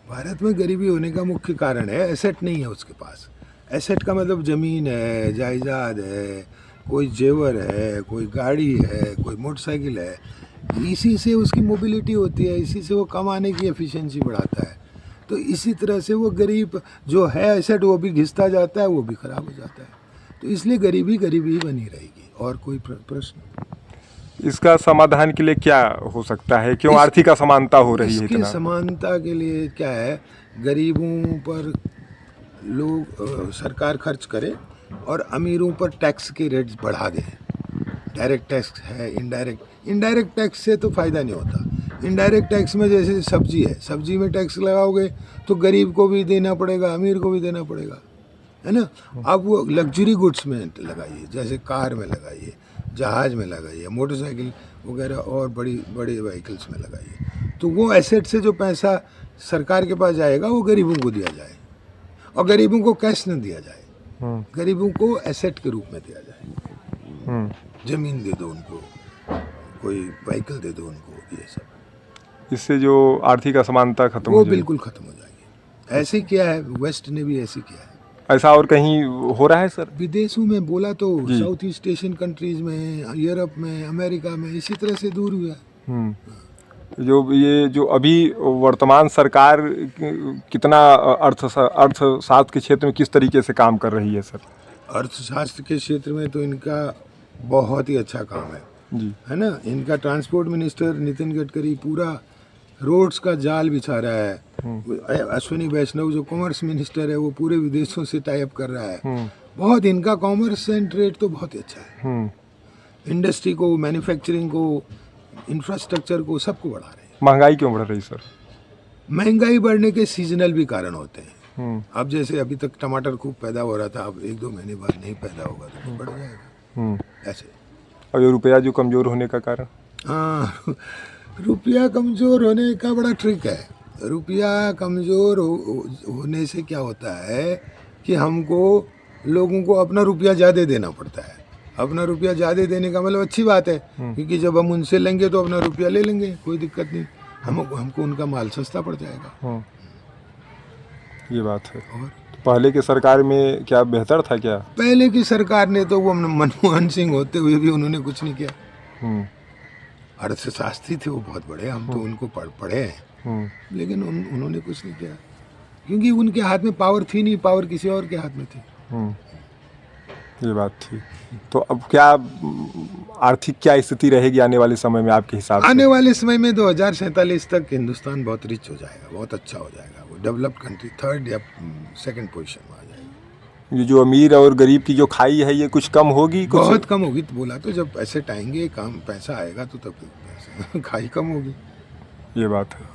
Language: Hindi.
भारत में गरीबी होने का मुख्य कारण है एसेट नहीं है उसके पास। एसेट का मतलब ज़मीन है, जायदाद है, कोई जेवर है, कोई गाड़ी है, कोई मोटरसाइकिल है। इसी से उसकी मोबिलिटी होती है, इसी से वो कमाने की एफिशिएंसी बढ़ाता है। तो इसी तरह से वो गरीब जो है एसेट वो भी घिसता जाता है, वो भी ख़राब हो जाता है। तो इसलिए गरीबी गरीबी ही बनी रहेगी। और कोई प्रश्न? इसका समाधान के लिए क्या हो सकता है? क्यों आर्थिक असमानता हो रही है इसकी इतना? समानता के लिए क्या है, गरीबों पर लोग सरकार खर्च करे और अमीरों पर टैक्स के रेट्स बढ़ा दें। डायरेक्ट टैक्स है, इनडायरेक्ट टैक्स से तो फ़ायदा नहीं होता। इनडायरेक्ट टैक्स में जैसे सब्जी है, सब्जी में टैक्स लगाओगे तो गरीब को भी देना पड़ेगा, अमीर को भी देना पड़ेगा, है ना। अब वो लग्जरी गुड्स में लगाइए, जैसे कार में लगाइए, जहाज़ में लगाइए, मोटरसाइकिल वगैरह और बड़ी बड़ी व्हीकल्स में लगाइए। तो वो एसेट से जो पैसा सरकार के पास जाएगा वो गरीबों को दिया जाए, और गरीबों को कैश न दिया जाए, गरीबों को एसेट के रूप में दिया जाए। ज़मीन दे दो उनको, कोई व्हीकल दे दो उनको, ये सब। इससे जो आर्थिक असमानता खत्म वो हो जाएगी। बिल्कुल ख़त्म हो जाएगी। ऐसे किया है, वेस्ट ने भी ऐसे किया है। ऐसा और कहीं हो रहा है सर? विदेशों में बोला तो जी। साउथ ईस्ट एशियन कंट्रीज़ में, यूरोप में, अमेरिका में इसी तरह से दूर हुआ। जो ये जो अभी वर्तमान सरकार कितना अर्थशास्त्र के क्षेत्र में किस तरीके से काम कर रही है सर? अर्थशास्त्र के क्षेत्र में तो इनका बहुत ही अच्छा काम है जी। है ना। इनका ट्रांसपोर्ट मिनिस्टर नितिन गडकरी पूरा रोड्स का जाल बिछा रहा है। अश्विनी वैष्णव जो कॉमर्स मिनिस्टर है वो पूरे विदेशों से टाई अप कर रहा है। बहुत इनका कॉमर्स एंड ट्रेड तो बहुत ही अच्छा है। इंडस्ट्री को, मैन्युफैक्चरिंग को, इंफ्रास्ट्रक्चर को, सबको बढ़ा रहे हैं। महंगाई क्यों बढ़ रही सर? महंगाई बढ़ने के सीजनल भी कारण होते हैं। अब जैसे अभी तक टमाटर खूब पैदा हो रहा था, अब 1-2 महीने बाद नहीं पैदा होगा तो बढ़ जाएगा ऐसे। और ये रुपया जो कमज़ोर होने का कारण? हाँ, रुपया कमज़ोर होने का बड़ा ट्रिक है। रुपया कमज़ोर होने से क्या होता है कि हमको लोगों को अपना रुपया ज़्यादा देना पड़ता है। अपना रुपया ज़्यादा देने का मतलब अच्छी बात है, क्योंकि जब हम उनसे लेंगे तो अपना रुपया ले लेंगे, कोई दिक्कत नहीं। हमको उनका माल सस्ता पड़ जाएगा। ये बात है। और पहले की सरकार में क्या बेहतर था क्या? पहले की सरकार ने तो वो मनमोहन सिंह होते हुए भी उन्होंने कुछ नहीं किया। अर्थशास्त्री थे वो बहुत बड़े, हम तो उनको पढ़े हैं, लेकिन उन्होंने कुछ नहीं किया, क्योंकि उनके हाथ में पावर थी नहीं, पावर किसी और के हाथ में थी। ये बात थी। तो अब क्या आर्थिक क्या स्थिति रहेगी आने वाले समय में आपके हिसाब से? आने वाले समय में 2047 तक हिंदुस्तान बहुत रिच हो जाएगा, बहुत अच्छा हो जाएगा। वो डेवलप्ड कंट्री 3rd या 2nd पोजीशन में आ जाएगी। ये जो अमीर और गरीब की जो खाई है ये कुछ कम होगी? बहुत कम होगी। तो बोला तो जब पैसे आएंगे, काम पैसा आएगा तो तब खाई कम होगी। ये बात है।